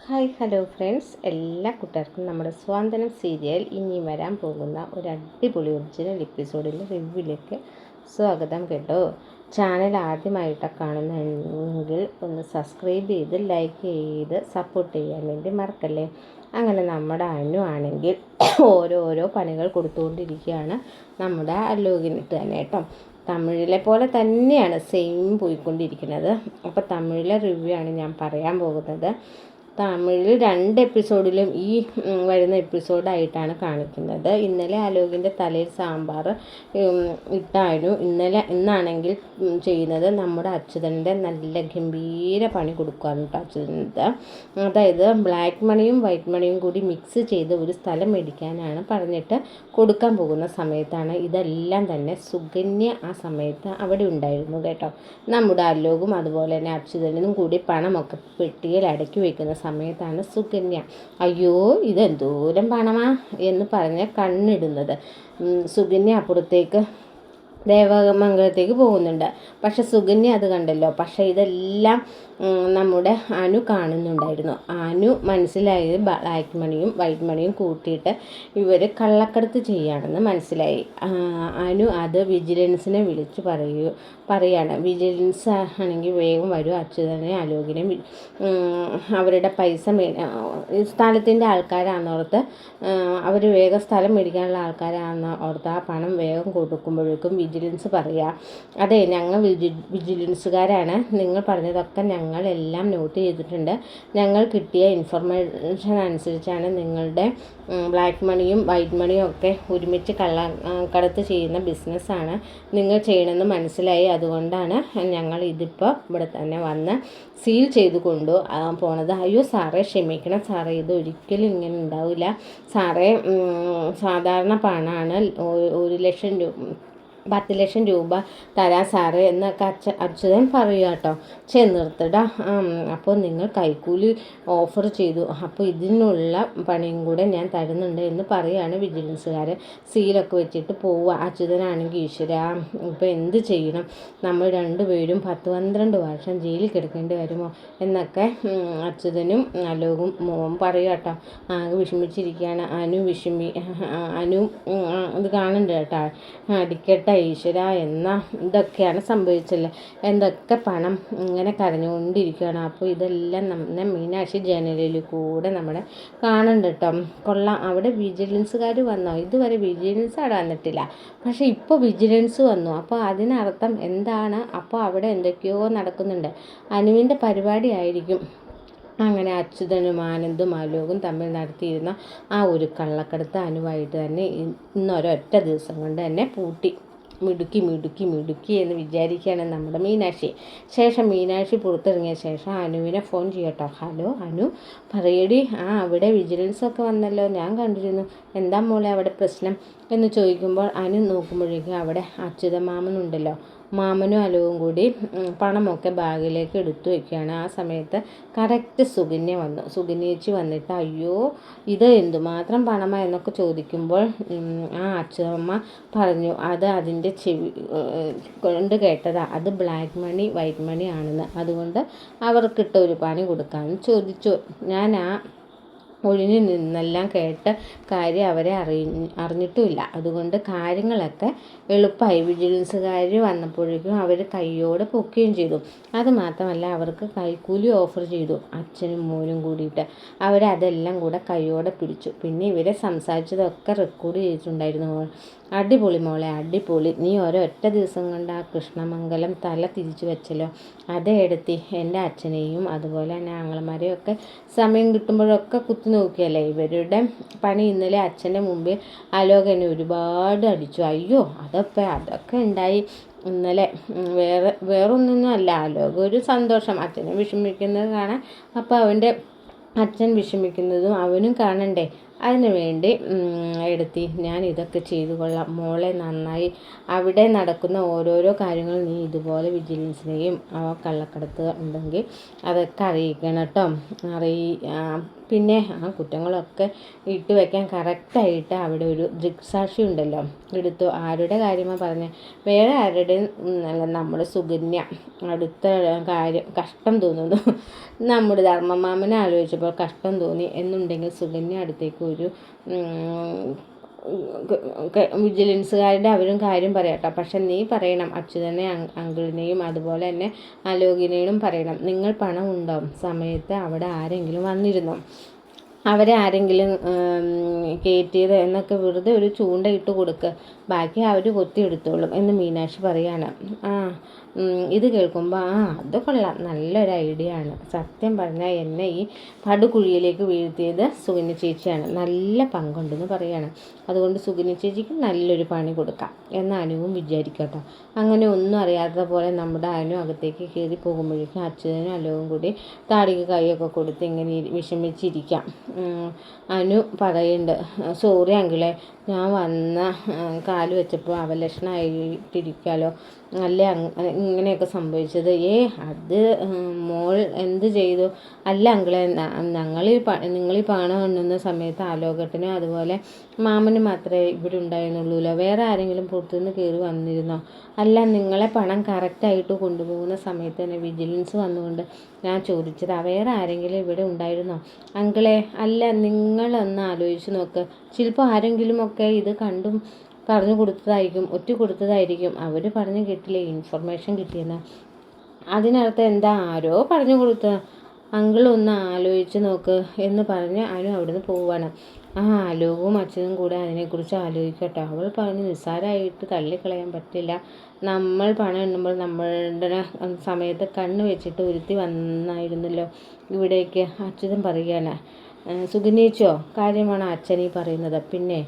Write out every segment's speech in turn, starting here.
Hi hello friends, എല്ലാ കൂട്ടുകാർക്കും നമ്മുടെ സ്വാന്തനം സീരിയൽ ഇനി വരാൻ പോകുന്ന ഒരു അടിപൊളി ഒറിജിനൽ എപ്പിസോഡിൻ്റെ റിവ്യൂയിലേക്ക് സ്വാഗതം കേട്ടോ. ചാനൽ ആദ്യമായിട്ടൊക്കെ കാണുന്നെങ്കിൽ ഒന്ന് സബ്സ്ക്രൈബ് ചെയ്ത് ലൈക്ക് ചെയ്ത് സപ്പോർട്ട് ചെയ്യാൻ വേണ്ടി മറക്കല്ലേ. അങ്ങനെ നമ്മുടെ അനു ആണെങ്കിൽ ഓരോരോ പണികൾ കൊടുത്തുകൊണ്ടിരിക്കുകയാണ് നമ്മുടെ അലോകിനിട്ട് തന്നെ കേട്ടോ. തമിഴിലെ പോലെ തന്നെയാണ് സെയിം പോയിക്കൊണ്ടിരിക്കുന്നത്. അപ്പോൾ തമിഴിലെ റിവ്യൂ ആണ് ഞാൻ പറയാൻ പോകുന്നത്. തമിഴിൽ 2 എപ്പിസോഡിലും ഈ വരുന്ന എപ്പിസോഡായിട്ടാണ് കാണിക്കുന്നത്. ഇന്നലെ അലോകിൻ്റെ തലയിൽ സാമ്പാർ ഇട്ടായിരുന്നു. ഇന്നാണെങ്കിൽ ചെയ്യുന്നത് നമ്മുടെ അച്യുതൻ്റെ നല്ല ഗംഭീര പണി കൊടുക്കുകയാണ് കേട്ടോ അച്യുതൻ്റെ. അതായത് ബ്ലാക്ക് മണിയും വൈറ്റ് മണിയും കൂടി മിക്സ് ചെയ്ത് ഒരു സ്ഥലം മേടിക്കാനാണ് പറഞ്ഞിട്ട് കൊടുക്കാൻ പോകുന്ന സമയത്താണ് ഇതെല്ലാം തന്നെ സുകന്യ ആ സമയത്ത് അവിടെ ഉണ്ടായിരുന്നു കേട്ടോ. നമ്മുടെ അലോകും അതുപോലെ തന്നെ അച്യുതനും കൂടി പണമൊക്കെ പെട്ടിയിൽ അടക്കി വയ്ക്കുന്ന സമയത്താണ് സുകന്യ അയ്യോ ഇതെന്തോരം പണമാ എന്ന് പറഞ്ഞ് കണ്ണിടുന്നത്. സുകന്യ അപ്പുറത്തേക്ക് ദേവമംഗലത്തേക്ക് പോകുന്നുണ്ട്. പക്ഷെ സുകന്യ അത് കണ്ടല്ലോ. പക്ഷേ ഇതെല്ലാം നമ്മുടെ അനു കാണുന്നുണ്ടായിരുന്നു. അനു മനസ്സിലായത് ബ്ലാക്ക് മണിയും വൈറ്റ് മണിയും കൂട്ടിയിട്ട് ഇവർ കള്ളക്കടത്ത് ചെയ്യുകയാണെന്ന് മനസ്സിലായി. അനു അത് വിജിലൻസിനെ വിളിച്ച് പറയാണ്. വിജിലൻസ് ആണെങ്കിൽ വേഗം വരും, അച്യുതനെ അലോകിനെ അവരുടെ പൈസ സ്ഥലത്തിൻ്റെ ആൾക്കാരാണെന്നോർത്ത് അവർ വേഗം സ്ഥലം മേടിക്കാനുള്ള ആൾക്കാരാണെന്ന് ഓർത്ത് ആ പണം വേഗം കൊടുക്കുമ്പോഴേക്കും വിജിലൻസ് പറയുക, അതെ ഞങ്ങൾ വിജിലൻസുകാരാണ്, നിങ്ങൾ പറഞ്ഞതൊക്കെ ഞങ്ങളെല്ലാം നോട്ട് ചെയ്തിട്ടുണ്ട്, ഞങ്ങൾ കിട്ടിയ ഇൻഫർമേഷൻ അനുസരിച്ചാണ് നിങ്ങളുടെ ബ്ലാക്ക് മണിയും വൈറ്റ് മണിയും ഒക്കെ ഒരുമിച്ച് കള്ളക്കടത്ത് ചെയ്യുന്ന ബിസിനസ്സാണ് നിങ്ങൾ ചെയ്യണമെന്ന് മനസ്സിലായി, അതുകൊണ്ടാണ് ഞങ്ങൾ ഇതിപ്പോൾ ഇവിടെ തന്നെ വന്ന് സീൽ ചെയ്ത് കൊണ്ടു പോണത്. അയ്യോ സാറേ ക്ഷമിക്കണം സാറേ, ഇത് ഒരിക്കലും ഇങ്ങനെ ഉണ്ടാവില്ല സാറേ, സാധാരണ പണമാണ്, 10 ലക്ഷം രൂപ തരാം സാറേ എന്നൊക്കെ അച്യുതൻ പറയുക കേട്ടോ. ചെന്നിർത്തിടാ, അപ്പോൾ നിങ്ങൾ കൈക്കൂലി ഓഫർ ചെയ്തു, അപ്പോൾ ഇതിനുള്ള പണിയും കൂടെ ഞാൻ തരുന്നുണ്ട് എന്ന് പറയുകയാണ് വിജിലൻസുകാർ. സീലൊക്കെ വെച്ചിട്ട് പോവുക. അച്യുതനാണെങ്കിൽ ഈശ്വര ഇപ്പോൾ എന്ത് ചെയ്യണം, നമ്മൾ രണ്ടുപേരും 10-12 വർഷം ജയിലിൽ കിടക്കേണ്ടി വരുമോ എന്നൊക്കെ അച്യുതനും അലോകും പറയുക കേട്ടോ. ആകെ വിഷമിച്ചിരിക്കുകയാണ് അനു. അനു ഇത് കാണണ്ട കേട്ടോ. അടിക്കട്ടെ ഈശ്വര എന്നാ ഇതൊക്കെയാണ് സംഭവിച്ചല്ലേ, എന്തൊക്കെ പണം ഇങ്ങനെ കരഞ്ഞുകൊണ്ടിരിക്കുകയാണ്. അപ്പോൾ ഇതെല്ലാം നമ്മുടെ മീനാക്ഷി ജനലിൽ കൂടെ നമ്മുടെ കാണണ്ട കേട്ടോ. കൊള്ളാം, അവിടെ വിജിലൻസുകാർ വന്നോ? ഇതുവരെ വിജിലൻസ് അവിടെ വന്നിട്ടില്ല, പക്ഷേ ഇപ്പോൾ വിജിലൻസ് വന്നു. അപ്പോൾ അതിനർത്ഥം എന്താണ്? അപ്പോൾ അവിടെ എന്തൊക്കെയോ നടക്കുന്നുണ്ട്. അനുവിൻ്റെ പരിപാടി ആയിരിക്കും. അങ്ങനെ അച്യുതനും ആനന്ദും അലോകും തമ്മിൽ നടത്തിയിരുന്ന ആ ഒരു കള്ളക്കടത്ത് അനുവായിട്ട് തന്നെ ഇന്നൊരൊറ്റ ദിവസം കൊണ്ട് തന്നെ പൂട്ടി. മിടുക്കി എന്ന് വിചാരിക്കുകയാണ് നമ്മുടെ മീനാക്ഷി. ശേഷം മീനാക്ഷി പുറത്തിറങ്ങിയ ശേഷം അനുവിനെ ഫോൺ ചെയ്യട്ടോ. ഹലോ അനു, പറയടി, അവിടെ വിജിലൻസൊക്കെ വന്നല്ലോ, ഞാൻ കണ്ടിരുന്നു, എന്താ മോളെ അവിടെ പ്രശ്നം എന്ന് ചോദിക്കുമ്പോൾ അനു നോക്കുമ്പോഴേക്കും അവിടെ അച്യുത മാമനുണ്ടല്ലോ. മാമനും അലവും കൂടി പണമൊക്കെ ബാഗിലേക്ക് എടുത്തു വയ്ക്കുകയാണ്. ആ സമയത്ത് കറക്റ്റ് സുകന്യ വന്നു. സുകന്യേച്ചി വന്നിട്ട് അയ്യോ ഇത് എന്തുമാത്രം പണമാണ് എന്നൊക്കെ ചോദിക്കുമ്പോൾ ആ അച്ഛമ്മ പറഞ്ഞു, അത് അതിൻ്റെ ചെവി കൊണ്ട് കേട്ടതാ, അത് ബ്ലാക്ക് മണി വൈറ്റ് മണി ആണെന്ന്, അതുകൊണ്ട് അവർക്കിട്ട് ഒരു പണി കൊടുക്കാമെന്ന് ചോദിച്ചു. ഞാൻ ആ ഒഴിഞ്ഞു നിന്നെല്ലാം കേട്ട കാര്യം അവരെ അറിഞ്ഞിട്ടുമില്ല, അതുകൊണ്ട് കാര്യങ്ങളൊക്കെ എളുപ്പമായി. വിജിലൻസുകാർ വന്നപ്പോഴേക്കും അവർ കയ്യോടെ പൊക്കുകയും ചെയ്തു. അതുമാത്രമല്ല അവർക്ക് കൈക്കൂലി ഓഫർ ചെയ്തു. അച്ഛനും മോനും കൂടിയിട്ട് അവരതെല്ലാം കൂടെ കയ്യോടെ പിടിച്ചു. പിന്നെ ഇവരെ സംസാരിച്ചതൊക്കെ റെക്കോർഡ് ചെയ്തിട്ടുണ്ടായിരുന്നു. അടിപൊളി മോളെ, അടിപൊളി, നീ ഒരൊറ്റ ദിവസം കൊണ്ട് ആ കൃഷ്ണമംഗലം തല തിരിച്ചു വെച്ചല്ലോ, അതേ എടുത്തി എൻ്റെ അച്ഛനെയും അതുപോലെ തന്നെ ആങ്ങളമാരെയും ഒക്കെ സമയം കിട്ടുമ്പോഴൊക്കെ കുത്തി നോക്കിയല്ലേ. ഇവരുടെ പണി ഇന്നലെ അച്ഛൻ്റെ മുമ്പിൽ അലോകനെ ഒരുപാട് അടിച്ചു. അയ്യോ അതൊക്കെ ഉണ്ടായി ഇന്നലെ, വേറൊന്നും അല്ല, അലോക ഒരു സന്തോഷം അച്ഛനെ വിഷമിക്കുന്നത് കാണാൻ. അപ്പോൾ അവൻ്റെ അച്ഛൻ വിഷമിക്കുന്നതും അവനും കാണണ്ടേ. അതിന് വേണ്ടി എടുത്തി ഞാൻ ഇതൊക്കെ ചെയ്തു കൊള്ളാം മോളെ, നന്നായി അവിടെ നടക്കുന്ന ഓരോരോ കാര്യങ്ങൾ നീ ഇതുപോലെ വിജിലൻസിനെയും കള്ളക്കടത്ത് ഉണ്ടെങ്കിൽ അതൊക്കെ അറിയിക്കണം കേട്ടോ. പിന്നെ ആ കുറ്റങ്ങളൊക്കെ ഇട്ട് വയ്ക്കാൻ കറക്റ്റായിട്ട് അവിടെ ഒരു ദൃക്സാക്ഷി ഉണ്ടല്ലോ, എടുത്തു. ആരുടെ കാര്യമാണ് പറഞ്ഞത്? വേറെ ആരുടെയും അല്ല, നമ്മുടെ സുകന്യ. അടുത്ത കാര്യം കഷ്ടം തോന്നുന്നു, നമ്മുടെ ധർമ്മമാമനെ ആലോചിച്ചപ്പോൾ കഷ്ടം തോന്നി എന്നുണ്ടെങ്കിൽ സുകന്യ അടുത്തേക്ക് ഒരു വിജിലൻസുകാരുടെ അവരും കാര്യം പറയാട്ടോ. പക്ഷെ നീ പറയണം, അച്യുതനെ അങ്കിളിനെയും അതുപോലെ തന്നെ അലോകിനെയും പറയണം, നിങ്ങൾ പണം ഉണ്ടാവും സമയത്ത് അവിടെ ആരെങ്കിലും വന്നിരുന്നോ, അവരെ ആരെങ്കിലും കയറ്റിയത് എന്നൊക്കെ വെറുതെ ഒരു ചൂണ്ടയിട്ട് കൊടുക്കുക, ബാക്കി അവർ കൊത്തിയെടുത്തോളും എന്ന് മീനാക്ഷി പറയാണ്. ഇത് കേൾക്കുമ്പോൾ അത് കൊള്ളാം, നല്ലൊരു ഐഡിയ ആണ്. സത്യം പറഞ്ഞാൽ എന്നെ ഈ പടുകുഴിയിലേക്ക് വീഴ്ത്തിയത് സുകന്യ ചേച്ചിയാണ്, നല്ല പങ്കുണ്ടെന്ന് പറയാണ്. അതുകൊണ്ട് സുകന്യ ചേച്ചിക്ക് നല്ലൊരു പണി കൊടുക്കാം എന്ന് അനുവും വിചാരിക്കട്ടോ. അങ്ങനെ ഒന്നും അറിയാത്ത പോലെ നമ്മുടെ അനു അകത്തേക്ക് കയറി പോകുമ്പോഴേക്കും അച്യുതനും അലോവും കൂടി താടിക്ക് കൈയൊക്കെ കൊടുത്ത് ഇങ്ങനെ വിഷമിച്ചിരിക്കാം. അനു പറയുന്നുണ്ട്, സോറി അങ്കിളെ, ഞാൻ വന്ന കാല് വെച്ചപ്പോൾ അവലക്ഷണമായിട്ടിരിക്കാലോ, അല്ലേ ഇങ്ങനെയൊക്കെ സംഭവിച്ചത്. അത് മോൾ എന്ത് ചെയ്തു? അല്ല അങ്കിളെ, നിങ്ങളീ പണം എണ്ണുന്ന സമയത്ത് ആലോകട്ടനും അതുപോലെ മാമനും മാത്രമേ ഇവിടെ ഉണ്ടായിരുന്നുള്ളൂല്ലോ, വേറെ ആരെങ്കിലും പുറത്തുനിന്ന് കയറി വന്നിരുന്നോ? അല്ല, നിങ്ങളെ പണം കറക്റ്റായിട്ട് കൊണ്ടുപോകുന്ന സമയത്ത് തന്നെ വിജിലൻസ് വന്നുകൊണ്ട് ഞാൻ ചോദിച്ചതാ, വേറെ ആരെങ്കിലും ഇവിടെ ഉണ്ടായിരുന്നോ? അങ്കിളെ, അല്ല, നിങ്ങളൊന്ന് ആലോചിച്ച് നോക്ക്, ചിലപ്പോൾ ആരെങ്കിലുമൊക്കെ ഇത് കണ്ടും പറഞ്ഞു കൊടുത്തതായിരിക്കും. അവർ പറഞ്ഞു കേട്ടില്ലേ, ഇൻഫർമേഷൻ കിട്ടിയെന്ന്. അതിനർത്ഥം എന്താ? ആരോ പറഞ്ഞു കൊടുത്ത. അങ്കിൾ ഒന്ന് ആലോചിച്ച് നോക്ക് എന്ന് പറഞ്ഞ് അനു അവിടുന്ന് പോവുകയാണ്. അലോകവും അച്ഛനും കൂടെ അതിനെക്കുറിച്ച് ആലോചിക്കട്ടെ. അവൾ പറഞ്ഞ് നിസ്സാരമായിട്ട് തള്ളിക്കളയാൻ പറ്റില്ല. നമ്മൾ പണം എണ്ണുമ്പോൾ നമ്മളുടെ സമയത്ത് കണ്ണ് വെച്ചിട്ട് ഒരുത്തി വന്നായിരുന്നല്ലോ ഇവിടേക്ക്. അച്യുതൻ പറയുകയാണ്. സുഗനേച്ചിയോ കാര്യമാണ് അച്ഛനീ പറയുന്നത്. പിന്നെ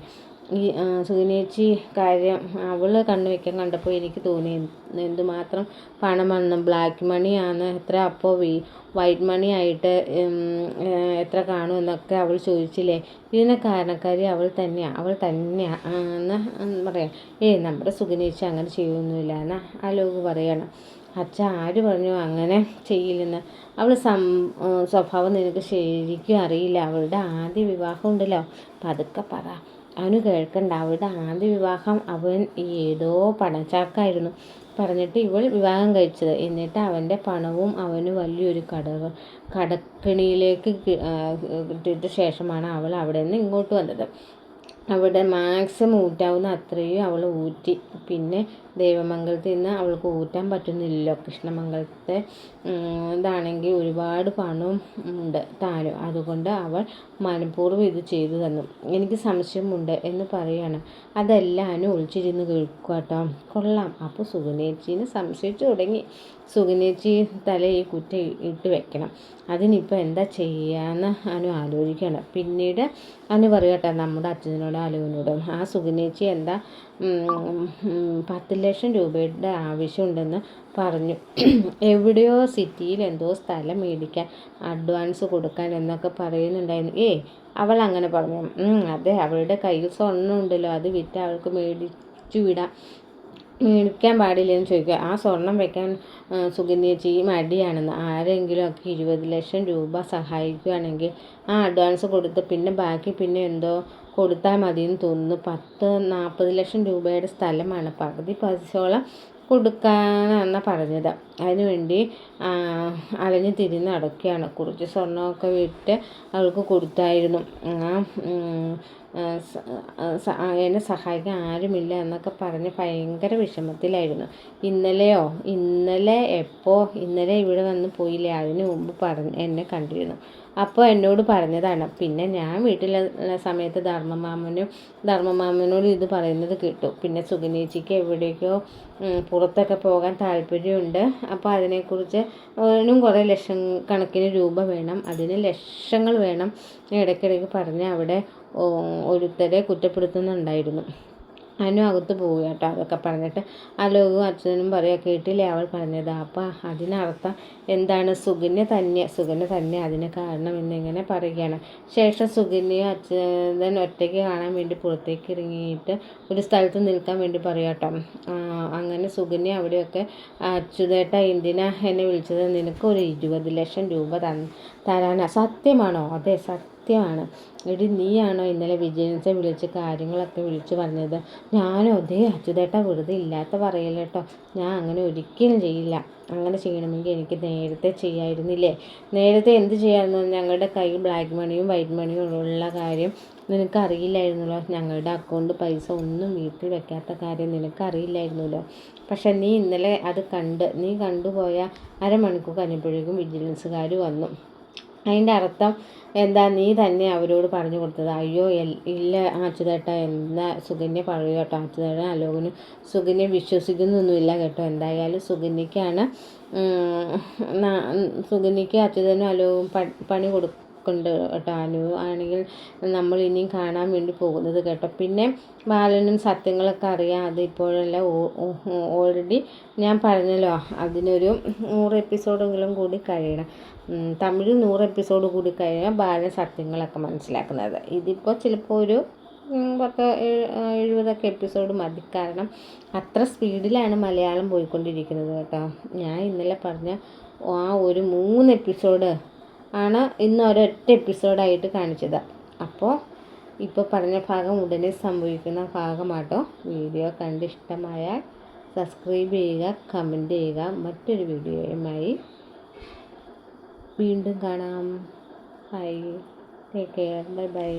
ഈ സുഗനേച്ചി കാര്യം അവൾ കണ്ണു വയ്ക്കാൻ കണ്ടപ്പോൾ എനിക്ക് തോന്നി, എന്തുമാത്രം പണമെന്നും ബ്ലാക്ക് മണിയാണ് എത്ര, അപ്പോൾ വൈറ്റ് മണി ആയിട്ട് എത്ര കാണുമെന്നൊക്കെ അവൾ ചോദിച്ചില്ലേ, ഇതിന് കാരണക്കാരി അവൾ തന്നെയാണ് എന്ന് പറയാം. നമ്മുടെ സുഗനേച്ചി അങ്ങനെ ചെയ്യുമൊന്നുമില്ല എന്ന് അലോക് പറയണം. അച്ഛ, ആര് പറഞ്ഞു അങ്ങനെ ചെയ്യില്ലെന്ന്? അവൾ സ്വഭാവം നിനക്ക് ശരിക്കും അറിയില്ല. അവളുടെ ആദ്യ വിവാഹം ഉണ്ടല്ലോ, പതുക്കെ പറ, അവന് കേൾക്കണ്ട. അവളുടെ ആദ്യ വിവാഹം അവൻ ഏതോ പണച്ചാക്കായിരുന്നു പറഞ്ഞിട്ട് ഇവൾ വിവാഹം കഴിച്ചത്. എന്നിട്ട് അവൻ്റെ പണവും അവന് വലിയൊരു കടക്കിണിയിലേക്ക് കിട്ടിയിട്ട് ശേഷമാണ് അവൾ അവിടെ നിന്ന് ഇങ്ങോട്ട് വന്നത്. അവിടെ മാക്സിമം ഊറ്റാവുന്ന അത്രയും അവൾ ഊറ്റി. പിന്നെ ദേവമംഗലത്തിൽ നിന്ന് അവൾക്ക് ഊറ്റാൻ പറ്റുന്നില്ലല്ലോ. കൃഷ്ണമംഗലത്തെ ഇതാണെങ്കിൽ ഒരുപാട് പണവും ഉണ്ട് താനും. അതുകൊണ്ട് അവൾ മനഃപൂർവ്വം ഇത് ചെയ്തു തന്നു. എനിക്ക് സംശയമുണ്ട് എന്ന് പറയാണ്. അതെല്ലാം അനു ഒളിച്ചിരുന്ന് കേൾക്കുക കേട്ടോ. കൊള്ളാം. അപ്പോൾ സുഗനേച്ചിനെ സംശയിച്ചു തുടങ്ങി. സുഗനേച്ചി ഈ കുറ്റം ഇട്ട് വെക്കണം. അതിനിപ്പോൾ എന്താ ചെയ്യാന്ന് അനു ആലോചിക്കണം. പിന്നീട് അനു പറയട്ടെ നമ്മുടെ അച്ഛനോടും അലുവിനോടും, ആ സുഗനേച്ചി എന്താ 10 ലക്ഷം രൂപയുടെ ആവശ്യമുണ്ടെന്ന് പറഞ്ഞു. എവിടെയോ സിറ്റിയിൽ എന്തോ സ്ഥലം മേടിക്കാൻ അഡ്വാൻസ് കൊടുക്കാൻ എന്നൊക്കെ പറയുന്നുണ്ടായിരുന്നു. അവൾ അങ്ങനെ പറഞ്ഞു. അതെ, അവളുടെ കയ്യിൽ സ്വർണ്ണം ഉണ്ടല്ലോ, അത് വിറ്റ് അവൾക്ക് മേടിക്കാൻ പാടില്ലെന്ന് ചോദിക്കുക. ആ സ്വർണം വെക്കാൻ സുഗന്യേച്ചി മടിയാണെന്ന്. ആരെങ്കിലും ഒക്കെ 20 ലക്ഷം രൂപ സഹായിക്കുകയാണെങ്കിൽ ആ അഡ്വാൻസ് കൊടുത്ത് പിന്നെ ബാക്കി പിന്നെ എന്തോ കൊടുത്താൽ മതിയെന്ന് തോന്നുന്നു. 40 ലക്ഷം രൂപയുടെ സ്ഥലമാണ്, പകുതി പൈസയോളം കൊടുക്കാനാണ് പറഞ്ഞത്. അതിനുവേണ്ടി അലഞ്ഞ് തിരിഞ്ഞ് നടക്കുകയാണ്. കുറച്ച് സ്വർണ്ണമൊക്കെ വിറ്റ് അവൾക്ക് കൊടുത്തായിരുന്നു. എന്നെ സഹായിക്കാൻ ആരുമില്ല എന്നൊക്കെ പറഞ്ഞ് ഭയങ്കര വിഷമത്തിലായിരുന്നു. ഇന്നലെ ഇവിടെ വന്ന് പോയില്ലേ, അതിന് മുമ്പ് എന്നെ കണ്ടിരുന്നു. അപ്പോൾ എന്നോട് പറഞ്ഞതാണ്. പിന്നെ ഞാൻ വീട്ടിലുള്ള സമയത്ത് ധർമ്മമാമനോട് ഇത് പറയുന്നത് കേട്ടു. പിന്നെ സുഗനേച്ചിക്ക് എവിടേക്കോ പുറത്തൊക്കെ പോകാൻ താല്പര്യമുണ്ട്. അപ്പോൾ അതിനെക്കുറിച്ച് കുറേ കണക്കിന് രൂപ വേണം, അതിന് ലക്ഷങ്ങൾ വേണം ഇടയ്ക്കിടയ്ക്ക് പറഞ്ഞ് അവിടെ ഒരുത്തരെ കുറ്റപ്പെടുത്തുന്നുണ്ടായിരുന്നു. അനു അകത്ത് പോവുക കേട്ടോ. അതൊക്കെ പറഞ്ഞിട്ട് അലോകും അച്ഛനും പറയുക, കേട്ടില്ലേ അവൾ പറഞ്ഞത്. അപ്പം അതിനർത്ഥം എന്താണ്? സുകന്യ തന്നെ അതിന് കാരണം എന്നിങ്ങനെ പറയുകയാണ്. ശേഷം സുകന്യയും അച്ഛൻ ഒറ്റയ്ക്ക് കാണാൻ വേണ്ടി പുറത്തേക്ക് ഇറങ്ങിയിട്ട് ഒരു സ്ഥലത്ത് നിൽക്കാൻ വേണ്ടി പറയാം കേട്ടോ. അങ്ങനെ സുകന്യ അവിടെയൊക്കെ, അച്യുതേട്ട എന്തിനാ എന്നെ വിളിച്ചത്? നിനക്കൊരു 20 ലക്ഷം രൂപ തരാനാ? സത്യമാണോ? അതെ, സത്യമാണ്. എടി, നീയാണോ ഇന്നലെ വിജയൻസെ വിളിച്ച് കാര്യങ്ങളൊക്കെ വിളിച്ചു പറഞ്ഞത്? ഞാനോ? അതേ അച്യുതേട്ട, വെറുതെ ഇല്ലാത്ത പറയല്ല കേട്ടോ. ഞാൻ അങ്ങനെ ഒരിക്കലും ചെയ്യില്ല. അങ്ങനെ ചെയ്യണമെങ്കിൽ എനിക്ക് നേരത്തെ ചെയ്യായിരുന്നില്ലേ? നേരത്തെ എന്ത് ചെയ്യാമായിരുന്നു? ഞങ്ങളുടെ കയ്യിൽ ബ്ലാക്ക് മണിയും വൈറ്റ് മണിയും ഉള്ള കാര്യം നിനക്കറിയില്ലായിരുന്നല്ലോ. ഞങ്ങളുടെ അക്കൗണ്ട് പൈസ ഒന്നും വീട്ടിൽ വെക്കാത്ത കാര്യം നിനക്കറിയില്ലായിരുന്നല്ലോ. പക്ഷെ നീ ഇന്നലെ അത് നീ കണ്ടുപോയ അരമണിക്കൂർ കഴിഞ്ഞപ്പോഴേക്കും വിജിലൻസുകാർ വന്നു. അതിൻ്റെ അർത്ഥം എന്താ? നീ തന്നെ അവരോട് പറഞ്ഞു കൊടുത്തത്? അയ്യോ ഇല്ല അച്യുതേട്ട, എന്താ സുകന്യ പറയുക കേട്ടോ. അച്യുതേട്ടൻ അലോകിന് സുകന്യ വിശ്വസിക്കുന്നൊന്നുമില്ല കേട്ടോ. എന്തായാലും സുകന്യയ്ക്ക് അച്യുതനും അലോകും പണി കൊടുക്കുന്നുണ്ട് കേട്ടോ. അനു ആണെങ്കിൽ നമ്മൾ ഇനിയും കാണാൻ വേണ്ടി പോകുന്നത് കേട്ടോ. പിന്നെ ബാലനും സത്യങ്ങളൊക്കെ അറിയാം. അത് ഇപ്പോഴല്ല, ഓൾറെഡി ഞാൻ പറഞ്ഞല്ലോ, അതിനൊരു 100 എപ്പിസോഡെങ്കിലും കൂടി കഴിയണം. തമിഴിൽ 100 എപ്പിസോഡ് കൂടി കഴിഞ്ഞാൽ ബാലൻ സത്യങ്ങളൊക്കെ മനസ്സിലാക്കുന്നത്. ഇതിപ്പോൾ ചിലപ്പോൾ ഒരു 70 എപ്പിസോഡ് മതി. കാരണം അത്ര സ്പീഡിലാണ് മലയാളം പോയിക്കൊണ്ടിരിക്കുന്നത് കേട്ടോ. ഞാൻ ഇന്നലെ പറഞ്ഞ ഒരു 3 എപ്പിസോഡ് ആണ് ഇന്ന് ഒരൊറ്റ എപ്പിസോഡായിട്ട് കാണിച്ചത്. അപ്പോൾ ഇപ്പോൾ പറഞ്ഞ ഭാഗം ഉടനെ സംഭവിക്കുന്ന ഭാഗമാട്ടോ. വീഡിയോ കണ്ട് ഇഷ്ടമായാൽ സബ്സ്ക്രൈബ് ചെയ്യുക, കമൻറ്റ് ചെയ്യുക. മറ്റൊരു വീഡിയോയുമായി വീണ്ടും കാണാം. Bye, take care, bye by.